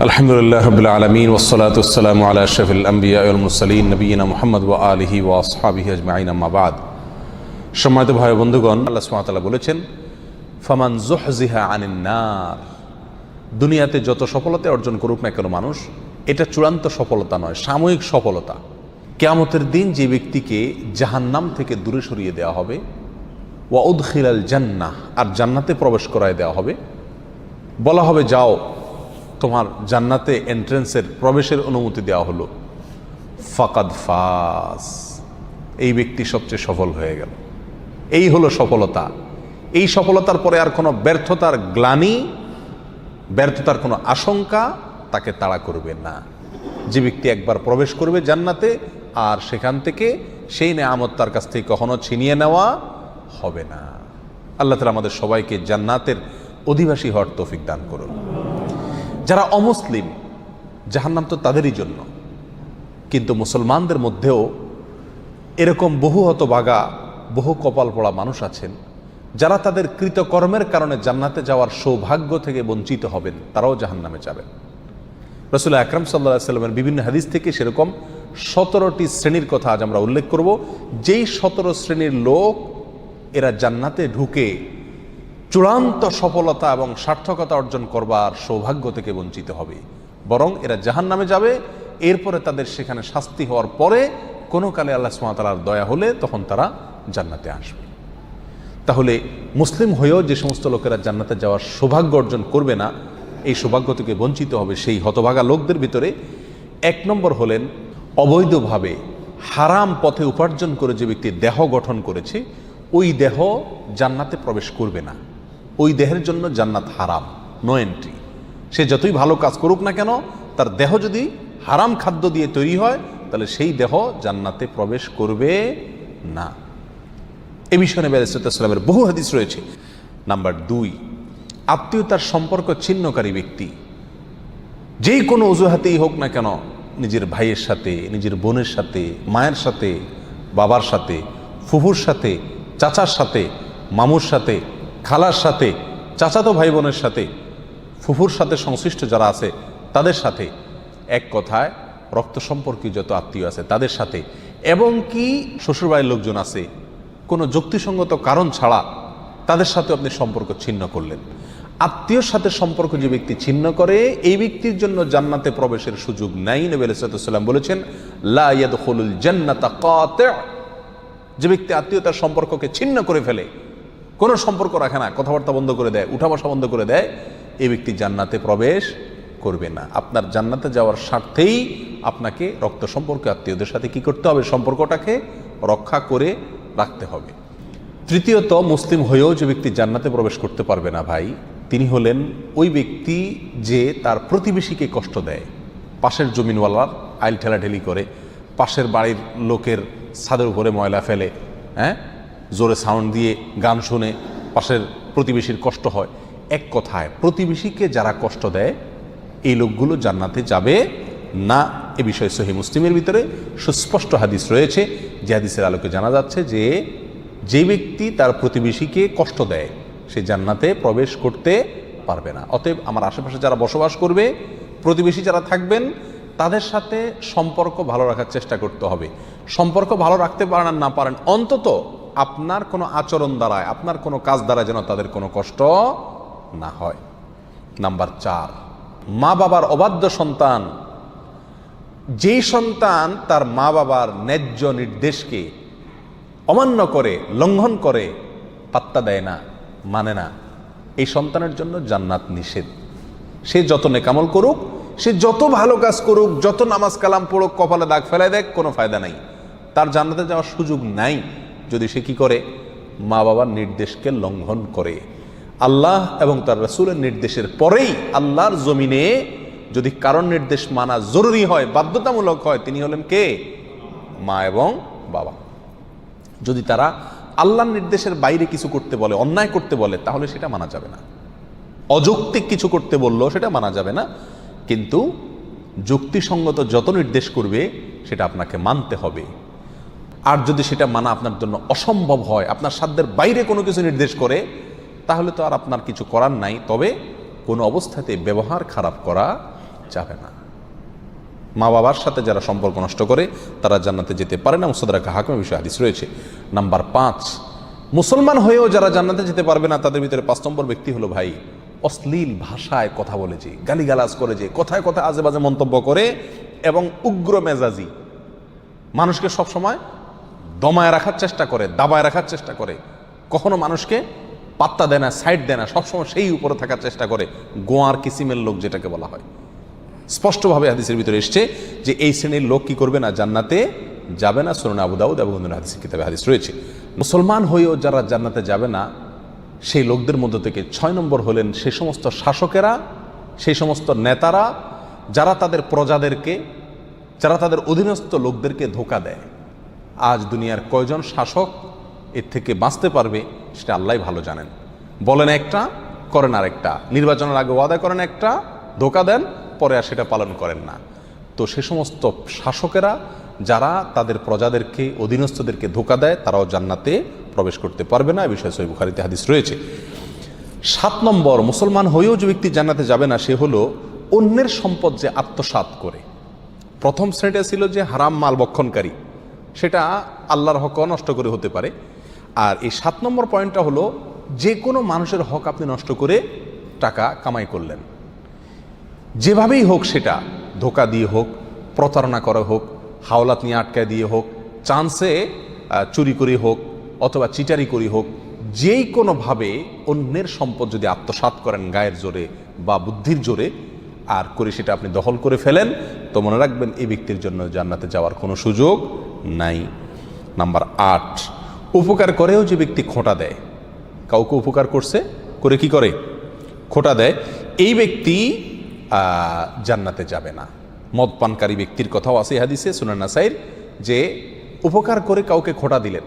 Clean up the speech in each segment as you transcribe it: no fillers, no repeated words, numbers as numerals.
আলহামদুলিল্লাহ রাব্বিল আলামিন ওয়াসসালাতু ওয়াসসালামু আলা আশরাফিল আমবিয়া ওয়াল মুরসালিন নবিয়িনা মুহাম্মদ ওয়া আলিহি ওয়া আসহাবিহি আজমাইন আম্মা বাদ। সম্মানিত ভাই বন্ধুগণ, আল্লাহ সুবহানাহু ওয়া তাআলা বলেছেন, ফামান যুহজিহা আনিন নার। দুনিয়াতে যত সফলতা অর্জন করুক না কেন মানুষ, এটা চূড়ান্ত সফলতা নয়, সাময়িক সফলতা। কিয়ামতের দিন যে ব্যক্তিকে জাহান্নাম থেকে দূরে সরিয়ে দেওয়া হবে, ওয়া উদখিলাল জান্নাহ, আর জান্নাতে প্রবেশ করায় দেওয়া হবে, বলা হবে যাও তোমার জান্নাতে এন্ট্রেন্সের প্রবেশের অনুমতি দেওয়া হলো, ফাকাদ ফাস, এই ব্যক্তি সবচেয়ে সফল হয়ে গেল। এই হলো সফলতা। এই সফলতার পরে আর কোনো ব্যর্থতার গ্লানি, ব্যর্থতার কোনো আশঙ্কা তাকে তাড়া করবে না। যে ব্যক্তি একবার প্রবেশ করবে জান্নাতে, আর সেখান থেকে সেই নেয়ামত তার কাছ থেকে কখনো ছিনিয়ে নেওয়া হবে না। আল্লাহ তাআলা আমাদের সবাইকে জান্নাতের অধিবাসী হওয়ার তৌফিক দান করুন। যারা অমুসলিম, জাহান্নাম তো তাদেরই জন্য, কিন্তু মুসলমানদের মধ্যেও এরকম বহু হতভাগা, বহু কপাল পড়া মানুষ আছেন যারা তাদের কৃতকর্মের কারণে জান্নাতে যাওয়ার সৌভাগ্য থেকে বঞ্চিত হবেন, তারাও জাহান্নামে যাবেন। রাসূল আকরাম সাল্লাল্লাহু আলাইহি ওয়াসাল্লামের বিভিন্ন হাদিস থেকে সেরকম 17টি শ্রেণীর কথা আজ আমরা উল্লেখ করব। যেই 17 শ্রেণীর লোক এরা জান্নাতে ঢুকে চূড়ান্ত সফলতা এবং সার্থকতা অর্জন করবার সৌভাগ্য থেকে বঞ্চিত হবে, বরং এরা জাহান্নামে যাবে। এরপরে তাদের সেখানে শাস্তি হওয়ার পরে কোনো কালে আল্লাহ সুবহানাহু ওয়া তাআলার দয়া হলে তখন তারা জান্নাতে আসবে। তাহলে মুসলিম হয়েও যে সমস্ত লোকেরা জান্নাতে যাওয়ার সৌভাগ্য অর্জন করবে না, এই সৌভাগ্য থেকে বঞ্চিত হবে সেই হতভাগা লোকদের ভিতরে 1 নম্বর হলেন অবৈধভাবে হারাম পথে উপার্জন করে যে ব্যক্তি দেহ গঠন করেছে, ওই দেহ জান্নাতে প্রবেশ করবে না। ওই দেহের জন্য জান্নাত হারাম, নো এন্ট্রি। সে যতই ভালো কাজ করুক না কেন, তার দেহ যদি হারাম খাদ্য দিয়ে তৈরি হয়, তাহলে সেই দেহ জান্নাতে প্রবেশ করবে না। এ বিষয়ে নবী আলাইহিস সালামের বহু হাদিস রয়েছে। নাম্বার 2, আত্মীয়তার সম্পর্ক ছিন্নকারী ব্যক্তি, যেই কোনো অজুহাতেই হোক না কেন, নিজের ভাইয়ের সাথে, নিজের বোনের সাথে, মায়ের সাথে, বাবার সাথে, ফুফুর সাথে, চাচার সাথে, মামুর সাথে, খালার সাথে, চাচাতো ভাই বোনের সাথে, ফুফুর সাথে সংশ্লিষ্ট যারা আছে তাদের সাথে, এক কথায় রক্ত সম্পর্কীয় যত আত্মীয় আছে তাদের সাথে, এবং কি শ্বশুরবাড়ির লোকজন আছে, কোনো যুক্তিসঙ্গত কারণ ছাড়া তাদের সাথে আপনি সম্পর্ক ছিন্ন করলেন। আত্মীয়র সাথে সম্পর্ক যে ব্যক্তি ছিন্ন করে, এই ব্যক্তির জন্য জান্নাতে প্রবেশের সুযোগ নাই। নবী আলাইহিস সালাম বলেছেন, লা ইয়াদখুলুল জান্নাতা কাতি'। যে ব্যক্তি আত্মীয়তার সম্পর্ককে ছিন্ন করে ফেলে, কোনো সম্পর্ক রাখে না, কথাবার্তা বন্ধ করে দেয়, উঠা বসা বন্ধ করে দেয়, এই ব্যক্তি জান্নাতে প্রবেশ করবে না। আপনার জান্নাতে যাওয়ার স্বার্থেই আপনাকে রক্ত সম্পর্ক আত্মীয়দের সাথে কি করতে হবে? সম্পর্কটাকে রক্ষা করে রাখতে হবে। তৃতীয়ত, মুসলিম হয়েও যে ব্যক্তি জান্নাতে প্রবেশ করতে পারবে না ভাই, তিনি হলেন ওই ব্যক্তি যে তার প্রতিবেশীকে কষ্ট দেয়। পাশের জমিনওয়ালার আইল ঠেলাঠেলি করে, পাশের বাড়ির লোকের ছাদের উপরে ময়লা ফেলে, জোরে সাউন্ড দিয়ে গান শুনে পাশের প্রতিবেশীর কষ্ট হয়। এক কথায় প্রতিবেশীকে যারা কষ্ট দেয়, এই লোকগুলো জান্নাতে যাবে না। এ বিষয়ে সহিহ মুসলিমের ভিতরে সুস্পষ্ট হাদিস রয়েছে, যে হাদিসের আলোকে জানা যাচ্ছে যে ব্যক্তি তার প্রতিবেশীকে কষ্ট দেয়, সে জান্নাতে প্রবেশ করতে পারবে না। অতএব আমার আশেপাশে যারা বসবাস করবে, প্রতিবেশী যারা থাকবেন, তাদের সাথে সম্পর্ক ভালো রাখার চেষ্টা করতে হবে। সম্পর্ক ভালো রাখতে পারেন আর না পারেন, অন্তত আপনার কোনো আচরণ দ্বারায়, আপনার কোনো কাজ দ্বারা যেন তাদের কোনো কষ্ট না হয়। নাম্বার 4, মা বাবার অবাধ্য সন্তান। যেই সন্তান তার মা বাবার ন্যায্য নির্দেশকে অমান্য করে, লঙ্ঘন করে, পাত্তা দেয় না, মানে না, এই সন্তানের জন্য জান্নাত নিষেধ। সে যত নেকামল করুক, সে যত ভালো কাজ করুক, যত নামাজ কালাম পড়ুক, কপালে দাগ ফেলায় দেখ, কোনো ফায়দা নাই, তার জান্নাতে যাওয়ার সুযোগ নাই যদি সে কি করে? মা বাবার নির্দেশকে লঙ্ঘন করে। আল্লাহ এবং তার রাসূলের নির্দেশের পরেই আল্লাহর জমিনে যদি কারণ নির্দেশ মানা জরুরি হয়, বাধ্যতামূলক হয়, তিনি হলেন কে? মা এবং বাবা। যদি তারা আল্লাহর নির্দেশের বাইরে কিছু করতে বলে, অন্যায় করতে বলে, তাহলে সেটা মানা যাবে না। অযৌক্তিক কিছু করতে বললেও সেটা মানা যাবে না, কিন্তু যুক্তিসঙ্গত যত নির্দেশ করবে সেটা আপনাকে মানতে হবে। আর যদি সেটা মানা আপনার জন্য অসম্ভব হয়, আপনার সাধ্যের বাইরে কোনো কিছু নির্দেশ করে, তাহলে তো আর আপনার কিছু করার নাই। তবে কোনো অবস্থাতে ব্যবহার খারাপ করা যাবে না। মা বাবার সাথে যারা সম্পর্ক নষ্ট করে তারা জান্নাতে যেতে পারে না। মুস্তাদরাক হাকিমের বিষয়ে হাদিস রয়েছে। নাম্বার 5, মুসলমান হয়েও যারা জান্নাতে যেতে পারবে না তাদের ভিতরে 5 নম্বর ব্যক্তি হলো ভাই অশ্লীল ভাষায় কথা বলে, যে গালিগালাজ করে, যে কথায় কথায় আজে বাজে মন্তব্য করে এবং উগ্র মেজাজি, মানুষকে সবসময় দমায় রাখার চেষ্টা করে, দাবায় রাখার চেষ্টা করে, কখনো মানুষকে পাত্তা দেয় না, সাইড দেয় না, সবসময় সেই উপরে থাকার চেষ্টা করে, গোয়ার কিসিমের লোক যেটাকে বলা হয়। স্পষ্টভাবে হাদিসের ভিতরে এসছে যে এই শ্রেণীর লোক কি করবে না, জান্নাতে যাবে না। সুনান আবু দাউদ এবং অন্যান্য হাদিসের কিতাবে হাদিস রয়েছে। মুসলমান হয়েও যারা জান্নাতে যাবে না সেই লোকদের মধ্য থেকে 6 নম্বর হলেন সেই সমস্ত শাসকেরা, সেই সমস্ত নেতারা যারা তাদের প্রজাদেরকে, যারা তাদের অধীনস্থ লোকদেরকে ধোঁকা দেয়। আজ দুনিয়ার কয়জন শাসক এর থেকে বাঁচতে পারবে সেটা আল্লাহই ভালো জানেন। বলেন একটা, করেন আরেকটা, নির্বাচনের আগে ওয়াদা করেন একটা, ধোঁকা দেন, পরে আর সেটা পালন করেন না। তো সে সমস্ত শাসকেরা যারা তাদের প্রজাদেরকে, অধীনস্থদেরকে ধোঁকা দেয় তারাও জান্নাতে প্রবেশ করতে পারবে না। এ বিষয়ে সহিহ বুখারীতে হাদিস রয়েছে। 7 নম্বর, মুসলমান হয়েও যে ব্যক্তি জান্নাতে যাবে না সে হলো অন্যের সম্পদ যে আত্মসাৎ করে। প্রথম শ্রেণীটা ছিল যে হারাম মাল ভক্ষণকারী, সেটা আল্লাহর হক নষ্ট করে হতে পারে। আর এই 7 নম্বর পয়েন্টটা হলো যে কোনো মানুষের হক আপনি নষ্ট করে টাকা কামাই করলেন, যেভাবেই হোক, সেটা ধোঁকা দিয়ে হোক, প্রতারণা করা হোক, হাওলাত নিয়ে আটকায় দিয়ে হোক, চান্সে চুরি করে হোক, অথবা চিটারি করি হোক, যেই কোনোভাবে অন্যের সম্পদ যদি আত্মসাৎ করেন গায়ের জোরে বা বুদ্ধির জোরে আর করে সেটা আপনি দখল করে ফেলেন, তো মনে রাখবেন এই ব্যক্তির জন্য জান্নাতে যাওয়ার কোনো সুযোগ নাই। নাম্বার 8, উপকার করেও যে ব্যক্তি খোঁটা দেয়, কাউকে উপকার করছে, করে কি করে, খোঁটা দেয়, এই ব্যক্তি জান্নাতে যাবে না। মদ পানকারী ব্যক্তির কথাও আছে হাদিসে সুনান নাসাইর, যে উপকার করে কাউকে খোঁটা দিলেন,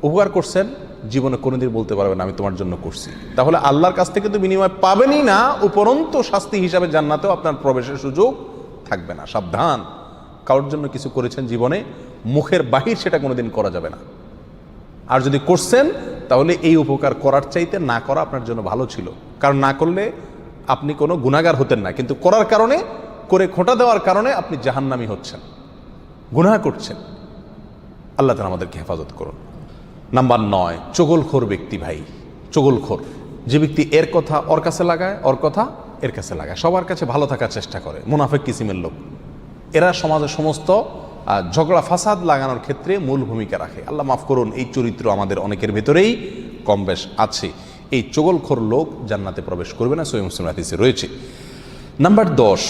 উপকার করছেন, জীবনে কোনোদিন বলতে পারবেন আমি তোমার জন্য করছি, তাহলে আল্লাহর কাছ থেকে তো বিনিময় পাবেনই না, উপরন্ত শাস্তি হিসাবে জান্নাতেও আপনার প্রবেশের সুযোগ থাকবে না। সাবধান, কারোর জন্য কিছু করেছেন জীবনে, মুখের বাহির সেটা কোনোদিন করা যাবে না। আর যদি করছেন তাহলে এই উপকার করার চাইতে না করা আপনার জন্য ভালো ছিল, কারণ না করলে আপনি কোনো গুনাহগার হতেন না, কিন্তু করার কারণে, করে খোঁটা দেওয়ার কারণে আপনি জাহান্নামী হচ্ছেন, গুনাহ করছেন। আল্লাহ তাআলা আমাদেরকে হেফাজত করুন। নাম্বার 9, চগলখোর ব্যক্তি ভাই, চগলখোর যে ব্যক্তি এর কথা ওর কাছে লাগায়, ওর কথা এর কাছে লাগায়, সবার কাছে ভালো থাকার চেষ্টা করে, মুনাফিক কিসিমের লোক। এরা সমাজের সমস্ত ঝগড়া ফাসাদ লাগানোর ক্ষেত্রে মূল ভূমিকা রাখে। আল্লাহ মাফ করুন, এই চরিত্র আমাদের অনেকের ভেতরেই কম বেশ আছে। এই চগলখোর লোক জান্নাতে প্রবেশ করবে না, সহিহ মুসলিম হাদিসে রয়েছে। নাম্বার 10,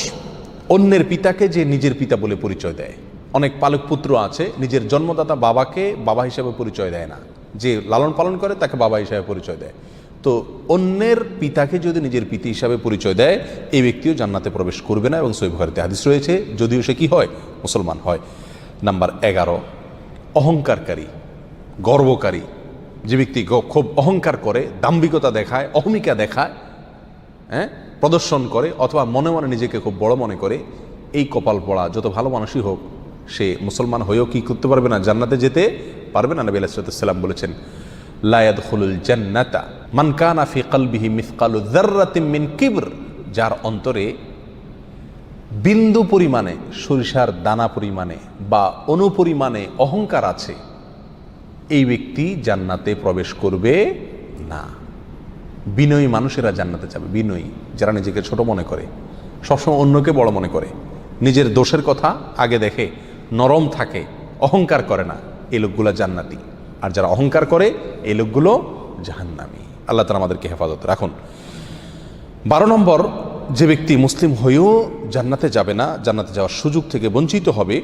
অন্যের পিতাকে যে নিজের পিতা বলে পরিচয় দেয়। অনেক পালক পুত্র আছে নিজের জন্মদাতা বাবাকে বাবা হিসাবে পরিচয় দেয় না, যে লালন পালন করে তাকে বাবা হিসাবে পরিচয় দেয়। তো অন্যের পিতাকে যদি নিজের পিতা হিসাবে পরিচয় দেয় এই ব্যক্তিও জান্নাতে প্রবেশ করবে না, এবং সহিহ বুখারীতে হাদিস রয়েছে, যদিও সে কি হয়, মুসলমান হয়। নাম্বার 11, অহংকারকারী, গর্বকারী যে ব্যক্তি খুব অহংকার করে, দাম্ভিকতা দেখায়, অহমিকা দেখায়, প্রদর্শন করে, অথবা মনে মনে নিজেকে খুব বড় মনে করে, এই কপাল পড়া যত ভালো মানুষই হোক সে মুসলমান হয়েও কি করতে পারবে না, জান্নাতে যেতে পারবে না। নবী আলাইহিস সালাম বলেছেন, লা ইয়াদখুলুল জান্নাতা মান কানা ফি কলবিহি মিসকালু যাররাতিন মিন কিবর, যার অন্তরে বিন্দু পরিমাণে, সরিষার দানা পরিমাণে বা অনুপরিমাণে অহংকার আছে, এই ব্যক্তি জান্নাতে প্রবেশ করবে না। বিনয়ী মানুষেরা জান্নাতে যাবে, বিনয়ী যারা নিজেকে ছোট মনে করে, সবসময় অন্যকে বড় মনে করে, নিজের দোষের কথা আগে দেখে, নরম থাকে, অহংকার করে না, এই লোকগুলো জান্নাতি। আর যারা অহংকার করে এই লোকগুলো জাহান্নামী। আল্লাহ তাআলা আমাদেরকে হেফাজত রাখুন। 12 নম্বর, যে ব্যক্তি মুসলিম হয়েও জান্নাতে যাবে না, জান্নাতে যাওয়ার সুযোগ থেকে বঞ্চিত হবে,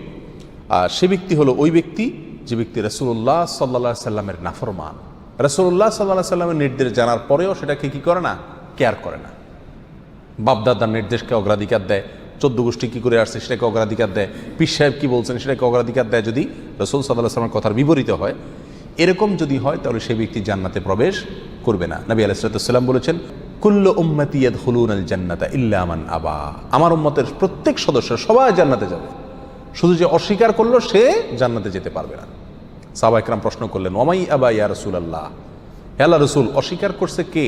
সে ব্যক্তি হলো ওই ব্যক্তি যে ব্যক্তি রাসূলুল্লাহ সাল্লাল্লাহু আলাইহি সাল্লামের নাফরমান। রাসূলুল্লাহ সাল্লাল্লাহু আলাইহি সাল্লামের নির্দেশ জানার পরেও সেটাকে কি করে না, কেয়ার করে না। বাপদাদার নির্দেশকে অগ্রাধিকার দেয়, 14 গোষ্ঠী কী করে আসছে সেটাকে অগ্রাধিকার দেয়, পীর সাহেব কী বলছেন সেটাকে অগ্রাধিকার দেয়, যদি রাসূল সাল্লাল্লাহু আলাইহি সাল্লামের কথার বিপরীত হয়, এরকম যদি হয় তাহলে সেই ব্যক্তি জান্নাতে প্রবেশ করবে না। নবী আলাইহিস সালাম বলেছেন, কুল্লু উম্মতি ইয়াদখুলুনাল জান্নাতা ইল্লা মান আবা, আমার উম্মতের প্রত্যেক সদস্য সবাই জান্নাতে যাবে, শুধু যে অস্বীকার করলো সে জান্নাতে যেতে পারবে না। সাহাবা ইকরাম প্রশ্ন করলেন, ওয়ামাই আবা ইয়া রাসূলুল্লাহ, হে আল্লাহর রাসূল অস্বীকার করছে কে?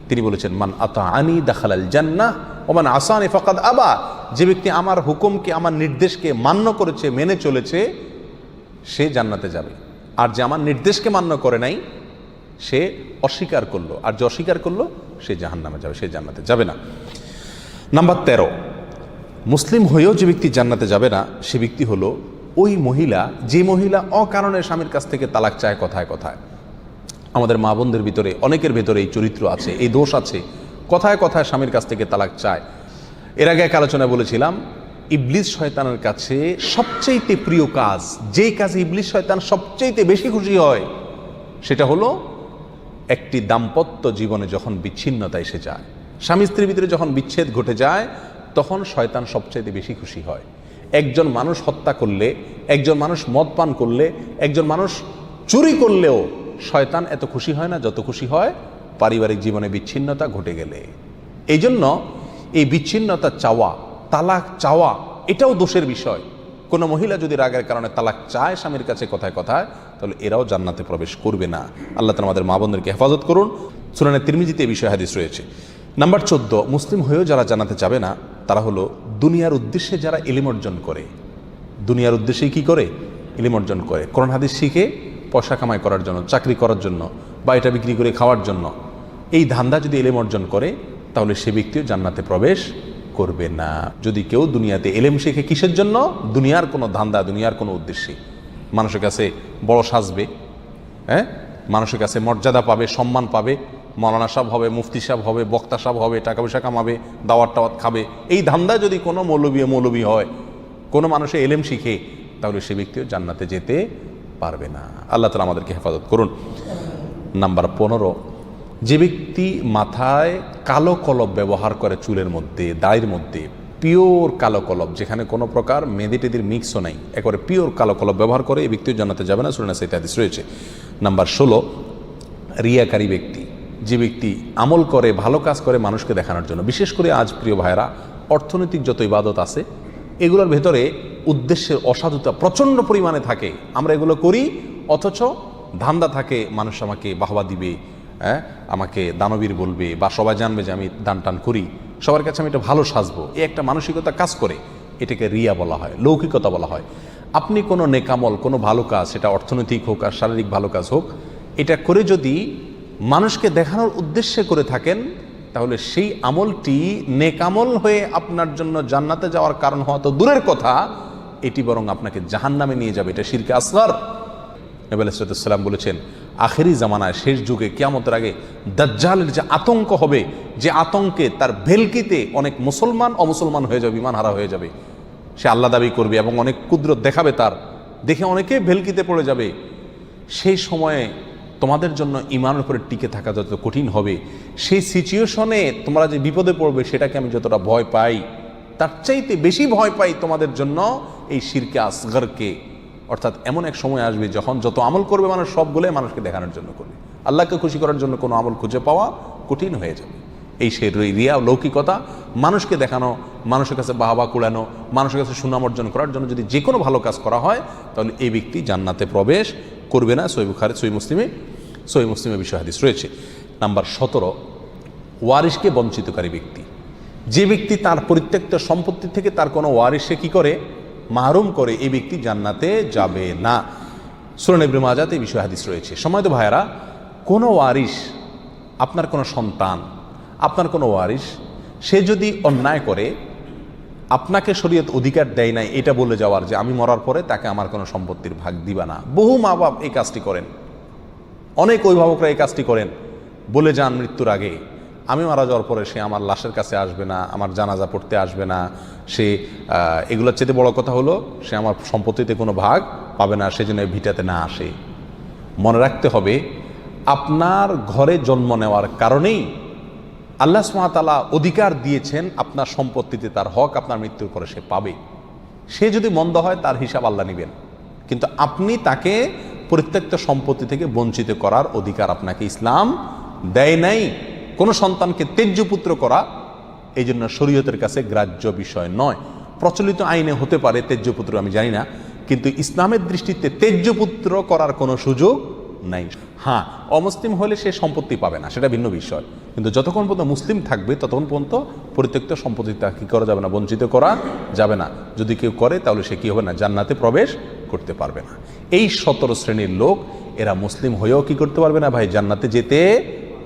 তিনি বলেছেন, মান আতাআনি দাখালাল জান্নাহ ওমান আসানি ফাকাদ আবা, যে ব্যক্তি আমার হুকুমকে আমার নির্দেশকে মান্য করেছে মেনে চলেছে সে জান্নাতে যাবে, আর যে আমার নির্দেশকে মান্য করে নাই সে অস্বীকার করলো, আর যে অস্বীকার করলো সে জাহান্নামে যাবে, সে জান্নাতে যাবে না। নাম্বার 13, মুসলিম হয়েও যে ব্যক্তি জান্নাতে যাবে না সে ব্যক্তি হলো ওই মহিলা যে মহিলা অকারণে স্বামীর কাছ থেকে তালাক চায় কথায় কথায়। আমাদের মা বোনদের ভিতরে অনেকের ভেতরে এই চরিত্র আছে, এই দোষ আছে, কথায় কথায় স্বামীর কাছ থেকে তালাক চায়। এর আগে এক আলোচনায় বলেছিলাম ইবলিস শয়তানের কাছে সবচেয়ে প্রিয় কাজ, যেই কাজে ইবলিস শয়তান সবচেয়ে বেশি খুশি হয় সেটা হলো একটি দাম্পত্য জীবনে যখন বিচ্ছিন্নতা এসে যায়, স্বামী স্ত্রীর ভিতরে যখন বিচ্ছেদ ঘটে যায় তখন শয়তান সবচেয়ে বেশি খুশি হয়। একজন মানুষ হত্যা করলে, একজন মানুষ মদ পান করলে, একজন মানুষ চুরি করলেও শয়তান এত খুশি হয় না যত খুশি হয় পারিবারিক জীবনে বিচ্ছিন্নতা ঘটে গেলে। এই জন্য এই বিচ্ছিন্নতা চাওয়া, তালাক চাওয়া এটাও দোষের বিষয়। কোনো মহিলা যদি রাগের কারণে তালাক চায় স্বামীর কাছে কথায় কথায়, তাহলে এরাও জান্নাতে প্রবেশ করবে না। আল্লাহ তাআলা আমাদের মা বোনদেরকে হেফাজত করুন। সুনানে তিরমিজিতে এই বিষয়ে হাদিস রয়েছে। নাম্বার 14, মুসলিম হয়েও যারা জান্নাতে যাবে না তারা হলো দুনিয়ার উদ্দেশ্যে যারা ইলম অর্জন করে। দুনিয়ার উদ্দেশ্যে কি করে? ইলম অর্জন করে, কোরআন হাদিস শিখে পয়সা কামাই করার জন্য, চাকরি করার জন্য, বা এটা বিক্রি করে খাওয়ার জন্য। এই ধান্দা যদি ইলম অর্জন করে তাহলে সে ব্যক্তিও জান্নাতে প্রবেশ করবে না। যদি কেউ দুনিয়াতে ইলম শিখে কিসের জন্য? দুনিয়ার কোনো ধান্দা, দুনিয়ার কোনো উদ্দেশ্যে, মানুষের কাছে বড় সাজবে, হ্যাঁ, মানুষের কাছে মর্যাদা পাবে, সম্মান পাবে, মৌলানা সাহেব হবে, মুফতি সাহেব হবে, বক্তা সাহেব হবে, টাকা পয়সা কামাবে, দাওয়াত টাওয়াত খাবে, এই ধান্দায় যদি কোনো মৌলবী হয়, কোনো মানুষে এলেম শিখে, তাহলে সে ব্যক্তিও জান্নাতে যেতে পারবে না। আল্লাহ তাআলা আমাদেরকে হেফাজত করুন। নাম্বার 15, যে ব্যক্তি মাথায় কালো কলব ব্যবহার করে, চুলের মধ্যে, দাড়ির মধ্যে পিওর কালো কলব, যেখানে কোনো প্রকার মেহেদি টেদির মিক্সও নাই, একেবারে পিওর কালো কলব ব্যবহার করে, এই ব্যক্তিও জান্নাতে যাবে না। সূরা নাসাতে হাদিস রয়েছে। নাম্বার 16, রিয়াকারী ব্যক্তি, যে ব্যক্তি আমল করে, ভালো কাজ করে মানুষকে দেখানোর জন্য। বিশেষ করে আজ প্রিয় ভাইরা, অর্থনৈতিক যত ইবাদত আছে এগুলোর ভেতরে উদ্দেশ্যের অসাধুতা প্রচণ্ড পরিমাণে থাকে। আমরা এগুলো করি অথচ ধান্দা থাকে মানুষ আমাকে বাহবা দিবে, হ্যাঁ, আমাকে দানবীর বলবে, বা সবাই জানবে যে আমি দান টান করি, সবার কাছে আমি এটা ভালো সাজবো, এই একটা মানসিকতা কাজ করে। এটাকে রিয়া বলা হয়, লৌকিকতা বলা হয়। আপনি কোনো নেকামল, কোনো ভালো কাজ, সেটা অর্থনৈতিক হোক আর শারীরিক ভালো কাজ হোক, এটা করে যদি মানুষকে দেখানোর উদ্দেশ্যে করে থাকেন তাহলে সেই আমলটি নেকামল হয়ে আপনার জন্য জান্নাতে যাওয়ার কারণ হওয়া তো দূরের কথা, এটি বরং আপনাকে জাহান্নামে নিয়ে যাবে। এটা শিরকে আসগর। নবী আলাইহিস সালাম বলেছেন আখেরি জামানায়, শেষ যুগে, কিয়ামতের আগে দাজ্জালের যে আতঙ্ক হবে, যে আতঙ্কে তার ভেলকিতে অনেক মুসলমান অমুসলমান হয়ে যাবে, ঈমান হারা হয়ে যাবে। সে আল্লাহ দাবি করবে এবং অনেক কুদরত দেখাবে, তার দেখে অনেকে ভেলকিতে পড়ে যাবে। সেই সময়ে তোমাদের জন্য ঈমানের উপরে টিকে থাকা যত কঠিন হবে, সেই সিচুয়েশনে তোমরা যে বিপদে পড়বে সেটাকে আমি যতটা ভয় পাই, তার চাইতে বেশি ভয় পাই তোমাদের জন্য এই শিরকে আসগরকে। অর্থাৎ এমন এক সময় আসবে যখন যত আমল করবে মানুষ সবগুলো মানুষকে দেখানোর জন্য করবে, আল্লাহকে খুশি করার জন্য কোনো আমল খুঁজে পাওয়া কঠিন হয়ে যাবে। এই সেই রিয়া, লৌকিকতা, মানুষকে দেখানো, মানুষের কাছে বাহবা কুড়ানো, মানুষের কাছে সুনাম অর্জন করার জন্য যদি যে কোনো ভালো কাজ করা হয় তাহলে এই ব্যক্তি জান্নাতে প্রবেশ করবে না। সহিহ বুখারী, সহিহ মুসলিমে বিষয় হাদিস রয়েছে। নাম্বার 17, ওয়ারিশকে বঞ্চিতকারী ব্যক্তি, যে ব্যক্তি তার পরিত্যক্ত সম্পত্তি থেকে তার কোনো ওয়ারিশকে কি করে? মাহরুম করে, এই ব্যক্তি জান্নাতে যাবে না। সুনান ইবনে মাজাতে এই বিষয় হাদিস রয়েছে। সম্মানিত ভাইয়েরা, কোনো ওয়ারিশ, আপনার কোনো সন্তান, আপনার কোনো ওয়ারিশ, সে যদি অন্যায় করে, আপনাকে শরীয়ত অধিকার দেয় নাই এটা বলে যাওয়ার যে আমি মরার পরে তাকে আমার কোনো সম্পত্তির ভাগ দিবা না। বহু মা বাপ এই কাজটি করেন, অনেক অভিভাবকরা এই কাজটি করেন, বলে যান মৃত্যুর আগে আমি মারা যাওয়ার পরে সে আমার লাশের কাছে আসবে না, আমার জানাজা পড়তে আসবে না, সে এগুলোর চেয়ে বড় কথা হলো সে আমার সম্পত্তিতে কোনো ভাগ পাবে না, সেজন্য ভিটাতে না আসে। মনে রাখতে হবে, আপনার ঘরে জন্ম নেওয়ার কারণেই আল্লাহ সুবহানাহু ওয়া তাআলা অধিকার দিয়েছেন আপনার সম্পত্তিতে তার হক আপনার মৃত্যুর পরে সে পাবে। সে যদি মন্দ হয় তার হিসাব আল্লাহ নেবেন, কিন্তু আপনি তাকে পরিত্যক্ত সম্পত্তি থেকে বঞ্চিত করার অধিকার আপনাকে ইসলাম দেয় নাই। কোনো সন্তানকে তেজ্য পুত্র করা এই জন্য শরীয়তের কাছে গ্রাহ্য বিষয় নয়। প্রচলিত আইনে হতে পারে তেজ্য পুত্র, আমি জানি না, কিন্তু ইসলামের দৃষ্টিতে তেজ্য পুত্র করার কোনো সুযোগ নাই। হ্যাঁ, অমুসলিম হলে সে সম্পত্তি পাবে না, সেটা ভিন্ন বিষয়, কিন্তু যতক্ষণ পর্যন্ত মুসলিম থাকবে ততক্ষণ পর্যন্ত পরিত্যক্ত সম্পত্তি তা কী করা যাবে না, বঞ্চিত করা যাবে না। যদি কেউ করে তাহলে সে কী হবে না, জান্নাতে প্রবেশ করতে পারবে না। এই 17 শ্রেণীর লোক, এরা মুসলিম হয়েও কি করতে পারবে না ভাই, জান্নাতে যেতে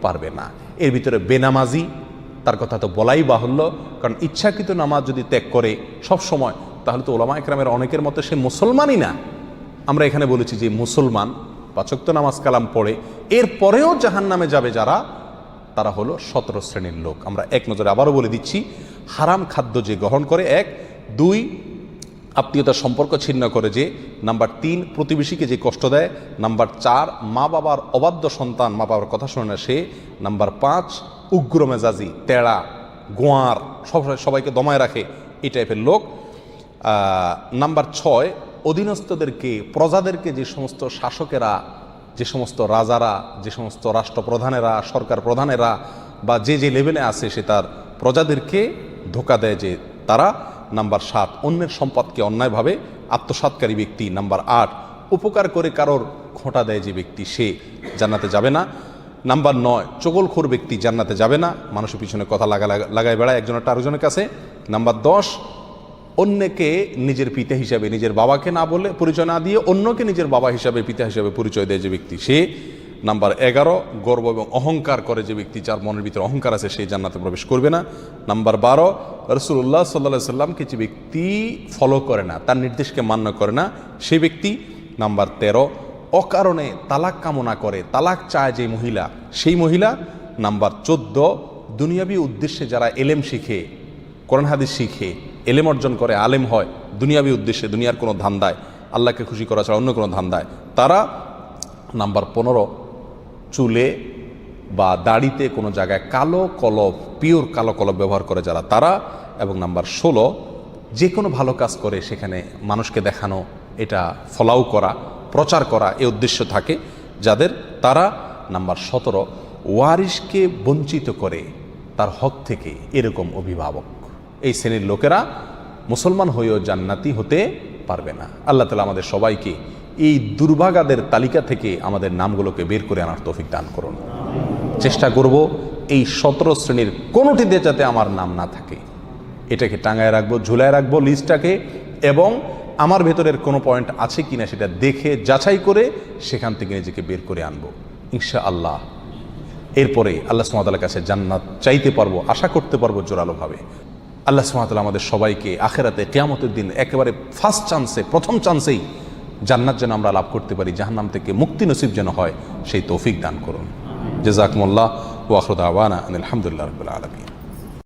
পারবে না। এর ভিতরে বেনামাজি, তার কথা তো বলাই বাহুল্য, কারণ ইচ্ছাকৃত নামাজ যদি ত্যাগ করে সব সময়, তাহলে তো ওলামা একরামের অনেকের মতো সে মুসলমানই না। আমরা এখানে বলেছি যে মুসলমান 5 ওয়াক্ত নামাজ কালাম পড়ে এরপরেও জাহান্নামে যাবে যারা, তারা হলো 17 শ্রেণীর লোক। আমরা এক নজরে আবারও বলে দিচ্ছি, হারাম খাদ্য যে গ্রহণ করে, 1, 2 আত্মীয়তার সম্পর্ক ছিন্ন করে যে, নাম্বার 3 প্রতিবেশীকে যে কষ্ট দেয়, নাম্বার 4 মা বাবার অবাধ্য সন্তান, মা বাবার কথা শোনে না সে, নাম্বার 5 উগ্র মেজাজি, তেড়া, গোয়ার, সবাইকে দমায় রাখে, এই টাইপের লোক। নাম্বার 6 অধীনস্থদেরকে, প্রজাদেরকে, যে সমস্ত শাসকেরা, যে সমস্ত রাজারা, যে সমস্ত রাষ্ট্রপ্রধানেরা, সরকার প্রধানেরা বা যে যে লেভেলে আছে সে তার প্রজাদেরকে ধোঁকা দেয় যে তারা। নাম্বার 7 অন্যের সম্পদকে অন্যায়ভাবে আত্মসাৎকারী ব্যক্তি। নাম্বার 8 উপকার করে কারোর খোঁটা দেয় যে ব্যক্তি, সে জান্নাতে যাবে না। নাম্বার 9 চগলখোর ব্যক্তি জান্নাতে যাবে না, মানুষের পিছনে কথা লাগায় বেড়ায় একজনের আরেকজনের কাছে। নাম্বার 10 অন্যকে নিজের পিতা হিসাবে, নিজের বাবাকে না বলে, পরিচয় না দিয়ে অন্যকে নিজের বাবা হিসাবে, পিতা হিসাবে পরিচয় দেয় যে ব্যক্তি, সে। নাম্বার 11 গর্ব এবং অহংকার করে যে ব্যক্তি, যার মনের ভিতরে অহংকার আছে, সেই জান্নাতে প্রবেশ করবে না। নাম্বার 12 রাসূলুল্লাহ সাল্লাল্লাহু আলাইহি সাল্লামকে যে ব্যক্তি ফলো করে না, তার নির্দেশকে মান্য করে না, সেই ব্যক্তি। নাম্বার 13 অকারণে তালাক কামনা করে, তালাক চায় যে মহিলা, সেই মহিলা। নাম্বার 14 দুনিয়াবী উদ্দেশ্যে যারা এলেম শিখে, কোরআন হাদিস শিখে, এলেম অর্জন করে, আলেম হয় দুনিয়াবী উদ্দেশ্যে, দুনিয়ার কোনো ধান্দায়, আল্লাহকে খুশি করা ছাড়া অন্য কোনো ধান্দায়, তারা। নাম্বার 15 চুলে বা দাড়িতে কোনো জায়গায় কালো কলব, পিওর কালো কলব ব্যবহার করে যারা, তারা। এবং নাম্বার 16 যে কোনো ভালো কাজ করে সেখানে মানুষকে দেখানো, এটা ফলাও করা, প্রচার করা, এই উদ্দেশ্য থাকে যাদের, তারা। নাম্বার 17 ওয়ারিশকে বঞ্চিত করে তার হক থেকে, এরকম অভিভাবক। এই শ্রেণীর লোকেরা মুসলমান হয়েও জান্নাতি হতে পারবে না। আল্লাহ তাআলা আমাদের সবাইকে এই দুর্ভাগাদের তালিকা থেকে আমাদের নামগুলোকে বের করে আনার তৌফিক দান করুন। চেষ্টা করব এই 17 শ্রেণীর কোনোটিতে যাতে আমার নাম না থাকে, এটাকে টাঙায় রাখবো, ঝুলায় রাখবো লিস্টটাকে, এবং আমার ভেতরের কোনো পয়েন্ট আছে কিনা সেটা দেখে যাচাই করে সেখান থেকে নিজেকে বের করে আনবো ইনশাআল্লাহ। এরপরে আল্লাহ সুবহানাহু ওয়া তাআলার কাছে জান্নাত চাইতে পারবো, আশা করতে পারবো জোরালোভাবে। আল্লাহ সুবহানাহু ওয়া তাআলা আমাদের সবাইকে আখিরাতে কিয়ামতের দিন একেবারে ফার্স্ট চান্সে, প্রথম চান্সেই জান্নাত যেন আমরা লাভ করতে পারি, জাহান্নাম থেকে মুক্তি নসিব যেন হয়, সেই তৌফিক দান করুন। জাযাকুমুল্লাহ ওয়া আখিরু দাওয়ানা আলহামদুলিল্লাহি রাব্বিল আলামিন।